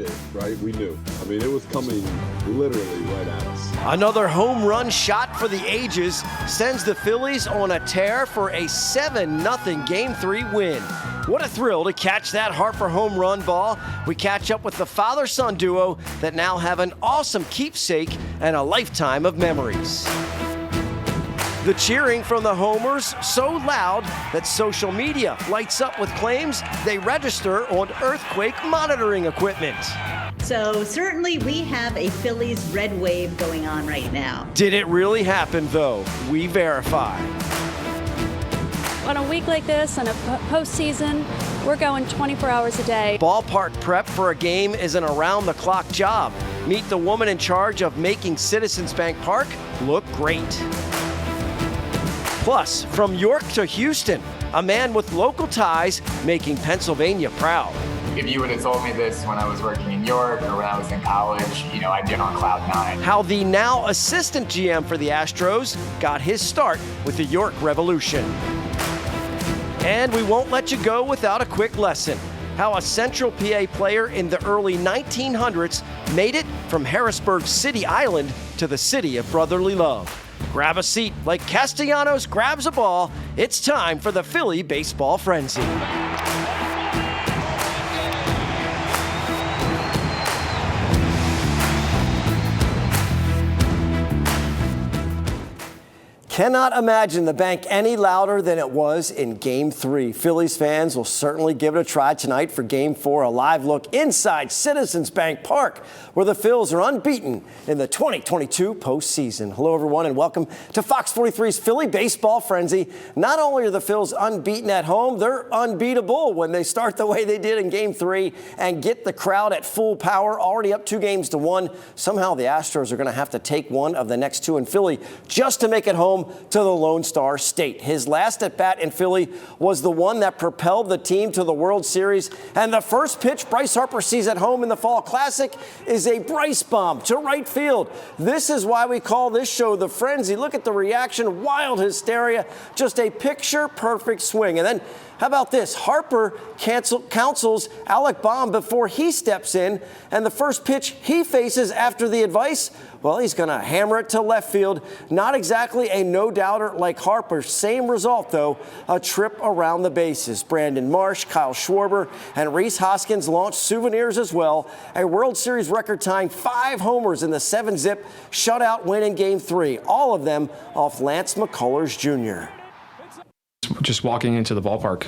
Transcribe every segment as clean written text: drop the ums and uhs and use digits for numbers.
did, right? We knew. I mean, it was coming literally right at us. Another home run shot for the ages sends the Phillies on a tear for a 7-0 Game 3 win. What a thrill to catch that Harper home run ball. We catch up with the father-son duo that now have an awesome keepsake and a lifetime of memories. The cheering from the homers so loud that social media lights up with claims they register on earthquake monitoring equipment. So certainly we have a Phillies red wave going on right now. Did it really happen though? We verify. On a week like this and a postseason, we're going 24 hours a day. Ballpark prep for a game is an around-the-clock job. Meet the woman in charge of making Citizens Bank Park look great. Plus, from York to Houston, a man with local ties making Pennsylvania proud. If you would have told me this when I was working in York or when I was in college, I'd be on cloud nine. How the now assistant GM for the Astros got his start with the York Revolution. And we won't let you go without a quick lesson. How a Central PA player in the early 1900s made it from Harrisburg City Island to the city of brotherly love. Grab a seat like Castellanos grabs a ball. It's time for the Philly Baseball Frenzy. Cannot imagine the bank any louder than it was in Game 3. Phillies fans will certainly give it a try tonight for Game 4, a live look inside Citizens Bank Park, where the Phils are unbeaten in the 2022 postseason. Hello, everyone, and welcome to Fox 43's Philly Baseball Frenzy. Not only are the Phils unbeaten at home, they're unbeatable when they start the way they did in Game 3 and get the crowd at full power, already up 2-1. Somehow the Astros are going to have to take one of the next two in Philly just to make it home to the Lone Star State. His last at-bat in Philly was the one that propelled the team to the World Series. And the first pitch Bryce Harper sees at home in the Fall Classic is a Bryce bomb to right field. This is why we call this show The Frenzy. Look at the reaction, wild hysteria, just a picture-perfect swing. And then how about this? Harper counsels Alec Bohm before he steps in, and the first pitch he faces after the advice, well, he's going to hammer it to left field. Not exactly a no-doubter like Harper. Same result, though, a trip around the bases. Brandon Marsh, Kyle Schwarber, and Rhys Hoskins launched souvenirs as well. A World Series record-tying 5 homers in the 7-zip shutout win in Game 3. All of them off Lance McCullers Jr. Just walking into the ballpark,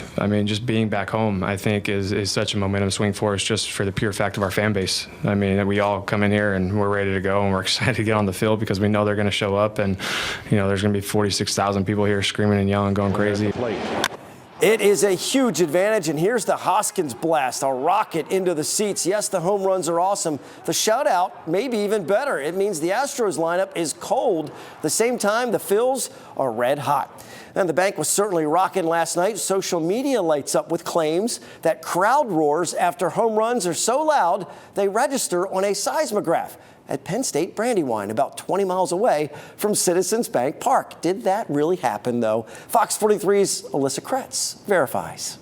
just being back home, I think is such a momentum swing for us, just for the pure fact of our fan base. We all come in here and we're ready to go and we're excited to get on the field because we know they're going to show up and, there's going to be 46,000 people here screaming and yelling, going crazy. It is a huge advantage, and here's the Hoskins blast, a rocket into the seats. Yes, the home runs are awesome. The shutout may be even better. It means the Astros lineup is cold. At the same time, the Phils are red hot. And the bank was certainly rocking last night. Social media lights up with claims that crowd roars after home runs are so loud they register on a seismograph at Penn State Brandywine, about 20 miles away from Citizens Bank Park. Did that really happen, though? Fox 43's Alyssa Kretz verifies.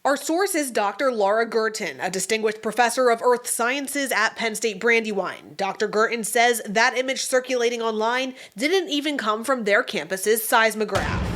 Our source is Dr. Laura Gurton, a distinguished professor of earth sciences at Penn State Brandywine. Dr. Gurton says that image circulating online didn't even come from their campus's seismograph.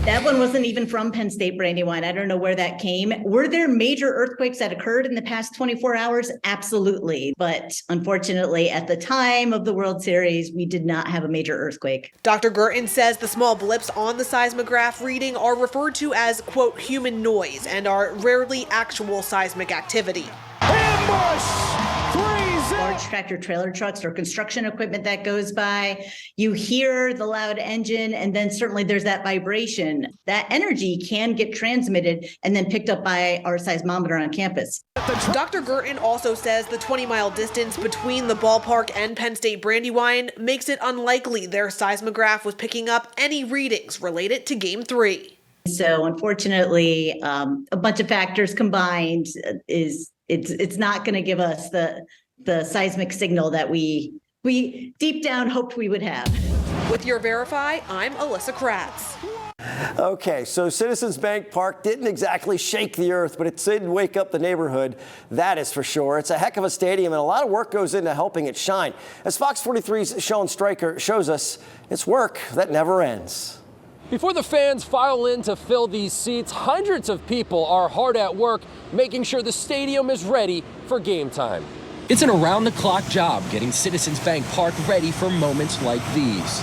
That one wasn't even from Penn State Brandywine. I don't know where that came. Were there major earthquakes that occurred in the past 24 hours? Absolutely. But unfortunately, at the time of the World Series, we did not have a major earthquake. Dr. Gurton says the small blips on the seismograph reading are referred to as, quote, human noise and are rarely actual seismic activity. Large tractor trailer trucks or construction equipment that goes by, you hear the loud engine, and then certainly there's that vibration. That energy can get transmitted and then picked up by our seismometer on campus. Dr. Gurton also says the 20-mile distance between the ballpark and Penn State Brandywine makes it unlikely their seismograph was picking up any readings related to Game 3. So unfortunately, a bunch of factors combined is it's not going to give us the seismic signal that we deep down hoped we would have. With your Verify, I'm Alyssa Kratz. Okay, so Citizens Bank Park didn't exactly shake the earth, but it did wake up the neighborhood. That is for sure. It's a heck of a stadium, and a lot of work goes into helping it shine. As Fox 43's Sean Stryker shows us, it's work that never ends. Before the fans file in to fill these seats, hundreds of people are hard at work making sure the stadium is ready for game time. It's an around-the-clock job getting Citizens Bank Park ready for moments like these.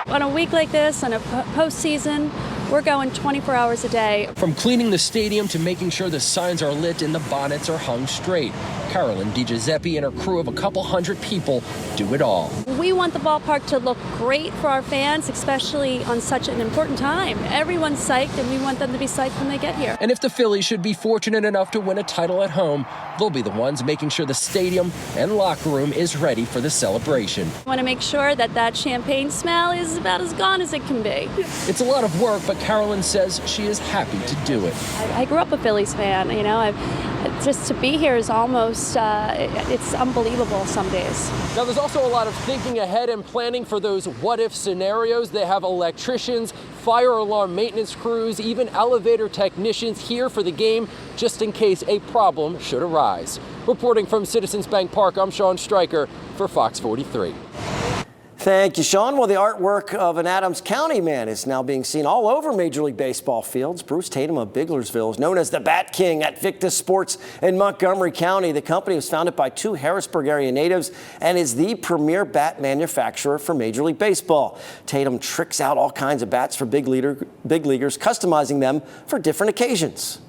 On a week like this, on a postseason, we're going 24 hours a day. From cleaning the stadium to making sure the signs are lit and the bonnets are hung straight, Carolyn DiGiuseppe and her crew of a couple hundred people do it all. We want the ballpark to look great for our fans, especially on such an important time. Everyone's psyched, and we want them to be psyched when they get here. And if the Phillies should be fortunate enough to win a title at home, they'll be the ones making sure the stadium and locker room is ready for the celebration. I want to make sure that that champagne smell is about as gone as it can be. It's a lot of work, but Carolyn says she is happy to do it. I grew up a Phillies fan, you know. Just to be here is almost, it's unbelievable some days. Now, there's also a lot of thinking ahead and planning for those what-if scenarios. They have electricians, fire alarm maintenance crews, even elevator technicians here for the game, just in case a problem should arise. Reporting from Citizens Bank Park, I'm Sean Stryker for Fox 43. Thank you, Sean. Well, the artwork of an Adams County man is now being seen all over Major League Baseball fields. Bruce Tatum of Biglersville is known as the Bat King at Victus Sports in Montgomery County. The company was founded by two Harrisburg area natives and is the premier bat manufacturer for Major League Baseball. Tatum tricks out all kinds of bats for big leaguers, customizing them for different occasions.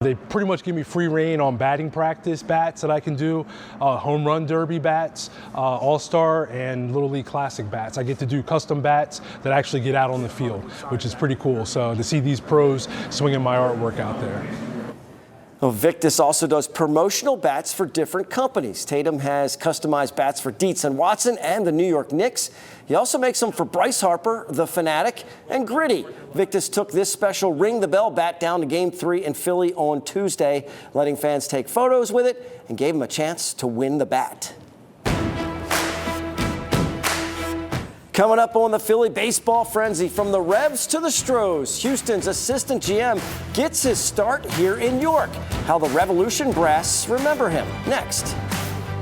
They pretty much give me free reign on batting practice bats that I can do, home run derby bats, all-star and Little League Classic bats. I get to do custom bats that actually get out on the field, which is pretty cool. So to see these pros swinging my artwork out there. Well, Victus also does promotional bats for different companies. Tatum has customized bats for Dietz and Watson and the New York Knicks. He also makes them for Bryce Harper, the Fanatic, and Gritty. Victus took this special Ring the Bell bat down to Game 3 in Philly on Tuesday, letting fans take photos with it and gave him a chance to win the bat. Coming up on the Philly baseball frenzy, from the Revs to the Astros, Houston's assistant GM gets his start here in York. How the Revolution brass remember him next.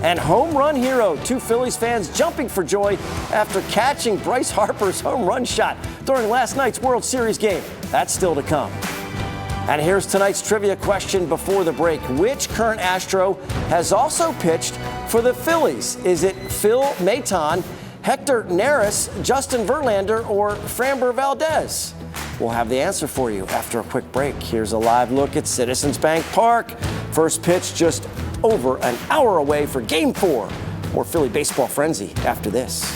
And home run hero, two Phillies fans jumping for joy after catching Bryce Harper's home run shot during last night's World Series game. That's still to come. And here's tonight's trivia question before the break. Which current Astro has also pitched for the Phillies? Is it Phil Maton, Hector Neris, Justin Verlander, or Framber Valdez? We'll have the answer for you after a quick break. Here's a live look at Citizens Bank Park. First pitch just over an hour away for Game 4. More Philly baseball frenzy after this.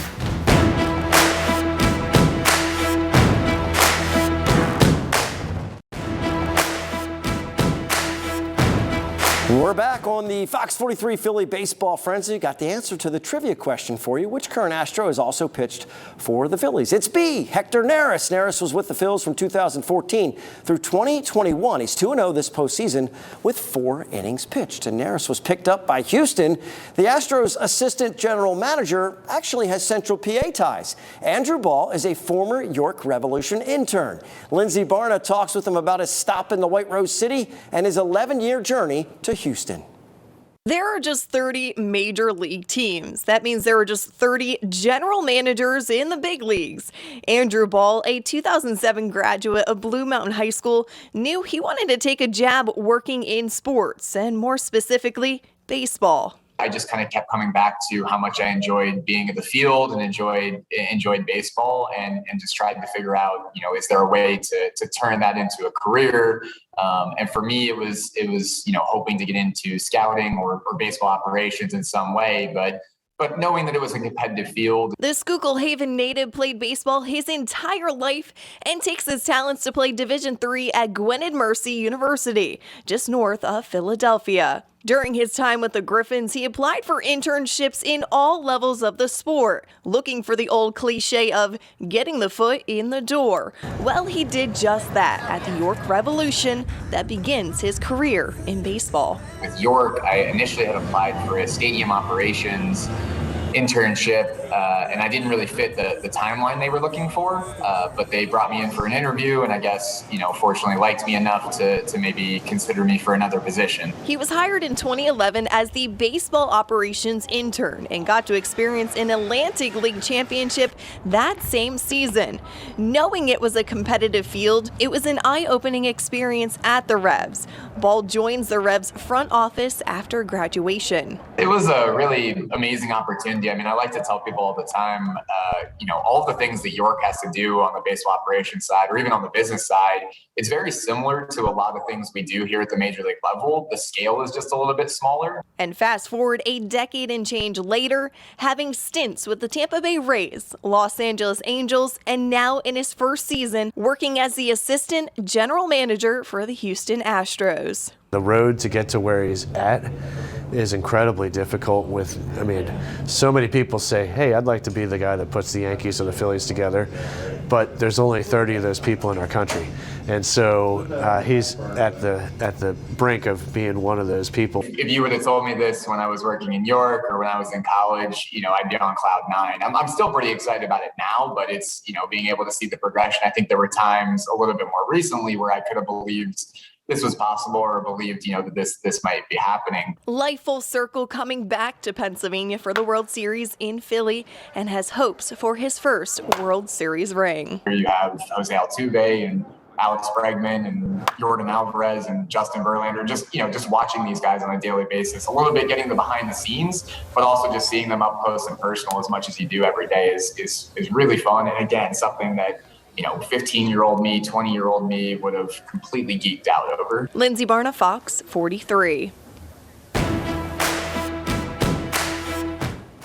We're back on the Fox 43 Philly Baseball Frenzy. Got the answer to the trivia question for you. Which current Astro has also pitched for the Phillies? It's B, Hector Neris. Neris was with the Phils from 2014 through 2021. He's 2-0 this postseason with 4 innings pitched. And Neris was picked up by Houston. The Astros' assistant general manager actually has Central PA ties. Andrew Ball is a former York Revolution intern. Lindsey Barna talks with him about his stop in the White Rose City and his 11-year journey to Houston. There are just 30 major league teams. That means there are just 30 general managers in the big leagues. Andrew Ball, a 2007 graduate of Blue Mountain High School, knew he wanted to take a jab working in sports, and more specifically, baseball. I just kind of kept coming back to how much I enjoyed being at the field and enjoyed baseball, and just tried to figure out, is there a way to turn that into a career? And for me, it was hoping to get into scouting or baseball operations in some way, but knowing that it was a competitive field. The Schuylkill Haven native played baseball his entire life and takes his talents to play Division III at Gwynedd Mercy University, just north of Philadelphia. During his time with the Griffins, he applied for internships in all levels of the sport, looking for the old cliche of getting the foot in the door. Well, he did just that at the York Revolution that begins his career in baseball. With York, I initially had applied for a stadium operations internship, and I didn't really fit the timeline they were looking for, but they brought me in for an interview, and I guess, fortunately liked me enough to maybe consider me for another position. He was hired in 2011 as the baseball operations intern and got to experience an Atlantic League championship that same season. Knowing it was a competitive field, it was an eye-opening experience at the Revs. Ball joins the Revs front office after graduation. It was a really amazing opportunity. I mean, I like to tell people all the time, all of the things that York has to do on the baseball operations side or even on the business side, it's very similar to a lot of things we do here at the major league level. The scale is just a little bit smaller. And fast forward a decade and change later, having stints with the Tampa Bay Rays, Los Angeles Angels, and now in his first season, working as the assistant general manager for the Houston Astros. The road to get to where he's at is incredibly difficult so many people say, hey, I'd like to be the guy that puts the Yankees and the Phillies together, but there's only 30 of those people in our country. And so he's at the brink of being one of those people. If you would have told me this when I was working in York or when I was in college, I'd be on cloud nine. I'm still pretty excited about it now, but it's, being able to see the progression. I think there were times a little bit more recently where I could have believed this was possible or believed, that this might be happening. Life full circle, coming back to Pennsylvania for the World Series in Philly, and has hopes for his first World Series ring. Here you have Jose Altuve and Alex Bregman and Jordan Alvarez and Justin Verlander, just watching these guys on a daily basis, a little bit getting the behind the scenes, but also just seeing them up close and personal as much as you do every day is really fun. And again, something that 15-year-old me, 20-year-old me would have completely geeked out over. Lindsay Barna, Fox 43.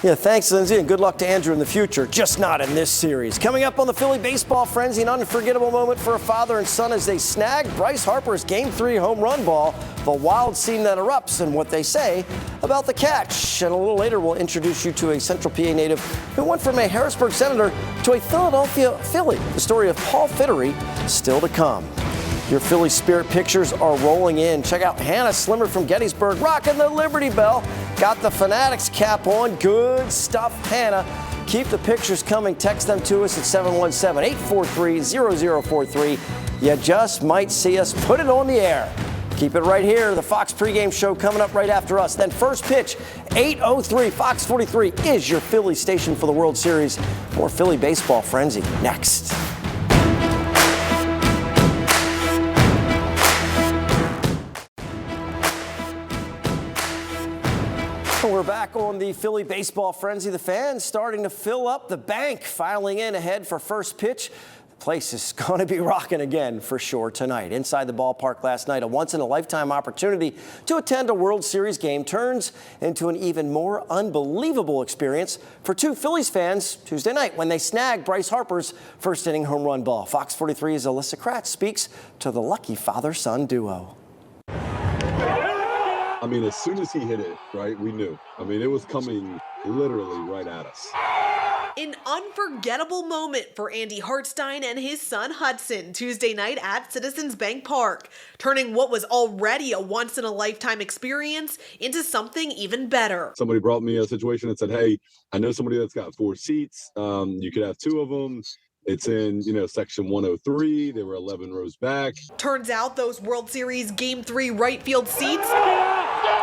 Yeah, thanks, Lindsay, and good luck to Andrew in the future, just not in this series. Coming up on the Philly Baseball Frenzy, an unforgettable moment for a father and son as they snag Bryce Harper's Game 3 home run ball, the wild scene that erupts, and what they say about the catch. And a little later, we'll introduce you to a Central PA native who went from a Harrisburg Senator to a Philadelphia Philly. The story of Paul Fittery still to come. Your Philly Spirit pictures are rolling in. Check out Hannah Slimmer from Gettysburg rocking the Liberty Bell. Got the Fanatics cap on. Good stuff, Hannah. Keep the pictures coming. Text them to us at 717-843-0043. You just might see us put it on the air. Keep it right here. The Fox pregame show coming up right after us. Then first pitch, 8:03. Fox 43 is your Philly station for the World Series. More Philly Baseball Frenzy next. We're back on the Philly Baseball Frenzy. The fans starting to fill up the bank, filing in ahead for first pitch. The place is going to be rocking again for sure tonight. Inside the ballpark last night, a once-in-a-lifetime opportunity to attend a World Series game turns into an even more unbelievable experience for two Phillies fans Tuesday night when they snag Bryce Harper's first-inning home run ball. Fox 43's Alyssa Kratz speaks to the lucky father-son duo. I mean, as soon as he hit it, right, we knew. I mean, it was coming literally right at us. An unforgettable moment for Andy Hartstein and his son Hudson Tuesday night at Citizens Bank Park, turning what was already a once-in-a-lifetime experience into something even better. Somebody brought me a situation that said, hey, I know somebody that's got 4 seats. You could have 2 of them. It's in, section 103. They were 11 rows back. Turns out those World Series Game 3 right field seats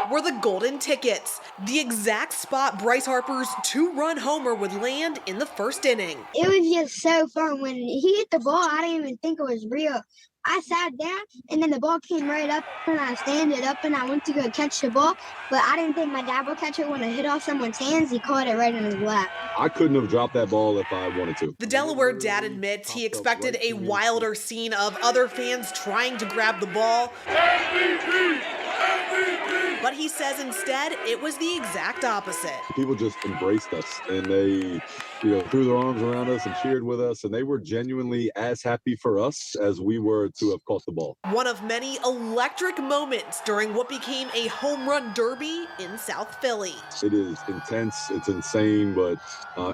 were the golden tickets, the exact spot Bryce Harper's 2-run homer would land in the first inning. It was just so fun. When he hit the ball, I didn't even think it was real. I sat down, and then the ball came right up, and I standed up, and I went to go catch the ball, but I didn't think my dad would catch it when it hit off someone's hands. He caught it right in his lap. I couldn't have dropped that ball if I wanted to. The Delaware dad admits he expected a wilder scene of other fans trying to grab the ball. But he says instead, it was the exact opposite. People just embraced us, and they, threw their arms around us and cheered with us, and they were genuinely as happy for us as we were to have caught the ball. One of many electric moments during what became a home run derby in South Philly. It is intense, it's insane, but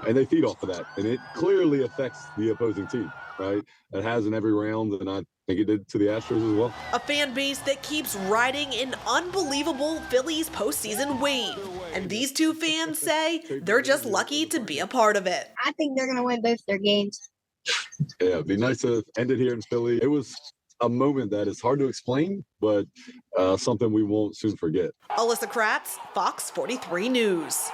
and they feed off of that, and it clearly affects the opposing team, right? It has in every round, and I think it did to the Astros as well. A fan base that keeps riding an unbelievable Phillies postseason wave. And these two fans say they're just lucky to be a part of it. I think they're going to win both their games. Yeah, it'd be nice to end it here in Philly. It was a moment that is hard to explain, but something we won't soon forget. Alyssa Kratz, Fox 43 News.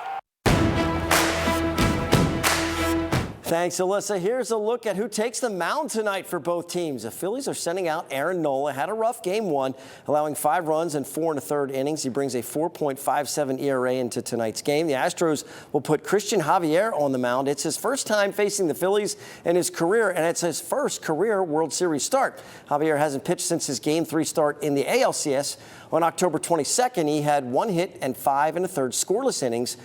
Thanks, Alyssa. Here's a look at who takes the mound tonight for both teams. The Phillies are sending out Aaron Nola. Had a rough game one, allowing 5 runs in 4 1/3 innings. He brings a 4.57 ERA into tonight's game. The Astros will put Christian Javier on the mound. It's his first time facing the Phillies in his career, and it's his first career World Series start. Javier hasn't pitched since his Game 3 start in the ALCS. On October 22nd, he had 1 hit and 5 1/3 scoreless innings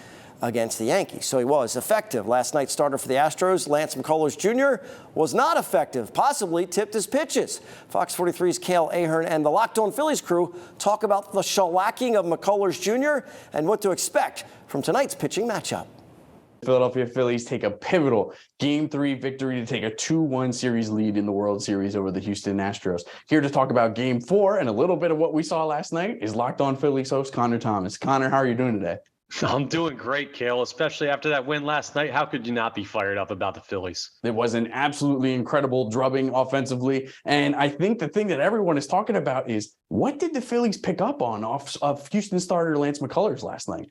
against the Yankees, so he was effective. Last night's starter for the Astros, Lance McCullers Jr., was not effective, possibly tipped his pitches. Fox 43's Cale Ahern and the Locked On Phillies crew talk about the shellacking of McCullers Jr. and what to expect from tonight's pitching matchup. Philadelphia Phillies take a pivotal Game 3 victory to take a 2-1 series lead in the World Series over the Houston Astros. Here to talk about Game 4 and a little bit of what we saw last night is Locked On Phillies host Connor Thomas. Connor, how are you doing today? I'm doing great, Cale, especially after that win last night. How could you not be fired up about the Phillies? It was an absolutely incredible drubbing offensively. And I think the thing that everyone is talking about is, what did the Phillies pick up on off of Houston starter Lance McCullers last night?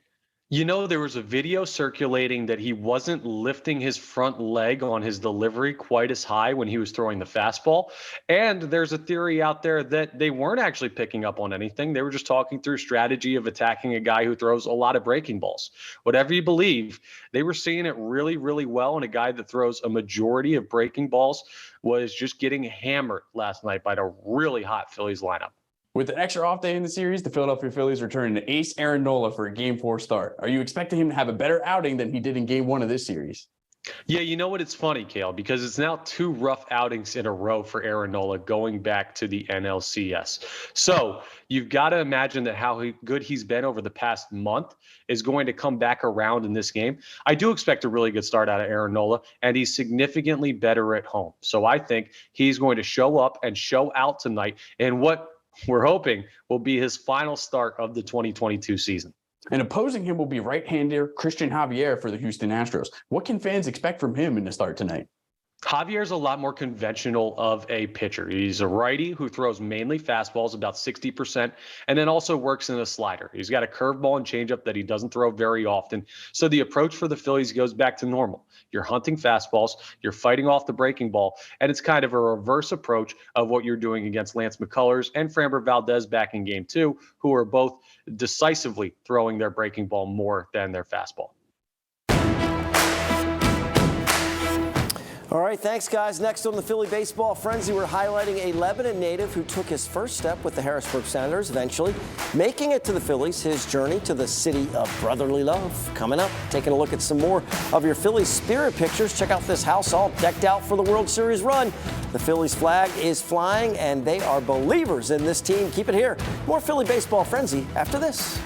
You know, there was a video circulating that he wasn't lifting his front leg on his delivery quite as high when he was throwing the fastball. And there's a theory out there that they weren't actually picking up on anything. They were just talking through strategy of attacking a guy who throws a lot of breaking balls. Whatever you believe, they were seeing it really, really well. And a guy that throws a majority of breaking balls was just getting hammered last night by the really hot Phillies lineup. With an extra off day in the series, the Philadelphia Phillies return to ace Aaron Nola for a Game 4 start. Are you expecting him to have a better outing than he did in Game 1 of this series? Yeah, you know what? It's funny, Cale, because it's now 2 rough outings in a row for Aaron Nola going back to the NLCS. So you've got to imagine that how good he's been over the past month is going to come back around in this game. I do expect a really good start out of Aaron Nola, and he's significantly better at home. So I think he's going to show up and show out tonight in what we're hoping will be his final start of the 2022 season. And opposing him will be right-hander Christian Javier for the Houston Astros. What can fans expect from him in the start tonight? Javier's a lot more conventional of a pitcher. He's a righty who throws mainly fastballs, about 60%, and then also works in a slider. He's got a curveball and changeup that he doesn't throw very often. So the approach for the Phillies goes back to normal. You're hunting fastballs, you're fighting off the breaking ball, and it's kind of a reverse approach of what you're doing against Lance McCullers and Framber Valdez back in Game 2, who are both decisively throwing their breaking ball more than their fastball. All right, thanks, guys. Next on the Philly Baseball Frenzy, we're highlighting a Lebanon native who took his first step with the Harrisburg Senators, eventually making it to the Phillies, his journey to the city of brotherly love. Coming up, taking a look at some more of your Phillies spirit pictures. Check out this house all decked out for the World Series run. The Phillies flag is flying, and they are believers in this team. Keep it here. More Philly Baseball Frenzy after this.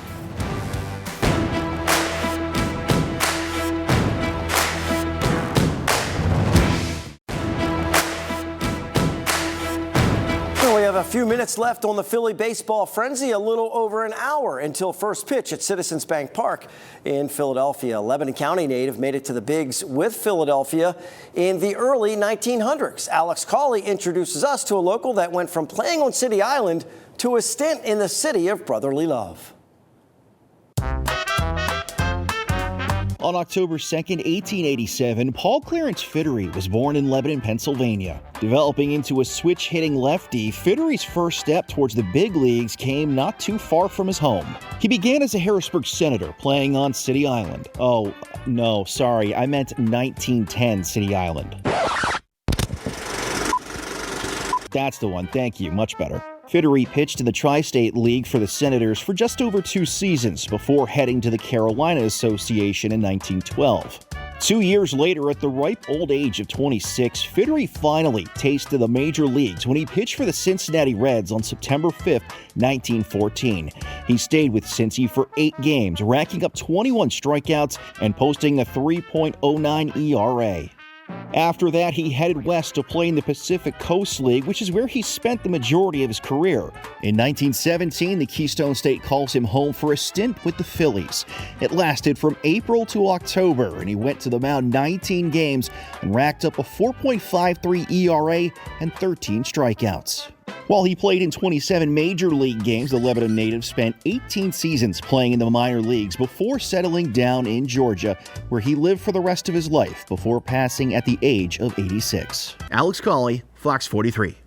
We have a few minutes left on the Philly Baseball Frenzy, a little over an hour until first pitch at Citizens Bank Park in Philadelphia. Lebanon County native made it to the bigs with Philadelphia in the early 1900s. Alex Cawley introduces us to a local that went from playing on City Island to a stint in the city of brotherly love. On October 2nd, 1887, Paul Clarence Fittery was born in Lebanon, Pennsylvania. Developing into a switch-hitting lefty, Fittery's first step towards the big leagues came not too far from his home. He began as a Harrisburg Senator, playing on City Island. Oh, no, sorry, I meant 1910 City Island. That's the one, thank you, much better. Fittery pitched in the Tri-State League for the Senators for just over 2 seasons before heading to the Carolina Association in 1912. 2 years later, at the ripe old age of 26, Fittery finally tasted the major leagues when he pitched for the Cincinnati Reds on September 5, 1914. He stayed with Cincy for 8 games, racking up 21 strikeouts and posting a 3.09 ERA. After that, he headed west to play in the Pacific Coast League, which is where he spent the majority of his career. In 1917, the Keystone State calls him home for a stint with the Phillies. It lasted from April to October, and he went to the mound 19 games and racked up a 4.53 ERA and 13 strikeouts. While he played in 27 major league games, the Lebanon native spent 18 seasons playing in the minor leagues before settling down in Georgia, where he lived for the rest of his life before passing at the age of 86. Alex Cawley, Fox 43.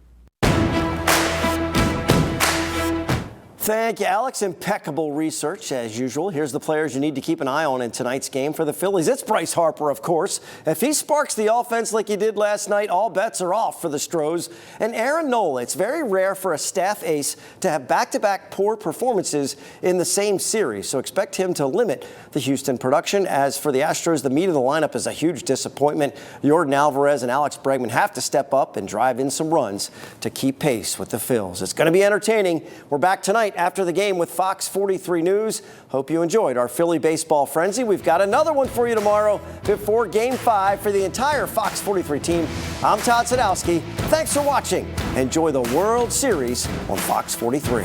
Thank you, Alex. Impeccable research, as usual. Here's the players you need to keep an eye on in tonight's game for the Phillies. It's Bryce Harper, of course. If he sparks the offense like he did last night, all bets are off for the Stros. And Aaron Nola. It's very rare for a staff ace to have back-to-back poor performances in the same series, so expect him to limit the Houston production. As for the Astros, the meat of the lineup is a huge disappointment. Yordan Alvarez and Alex Bregman have to step up and drive in some runs to keep pace with the Phils. It's going to be entertaining. We're back tonight after the game with Fox 43 News. Hope you enjoyed our Philly baseball frenzy. We've got another one for you tomorrow before Game 5 for the entire Fox 43 team. I'm Todd Sadowski. Thanks for watching. Enjoy the World Series on Fox 43.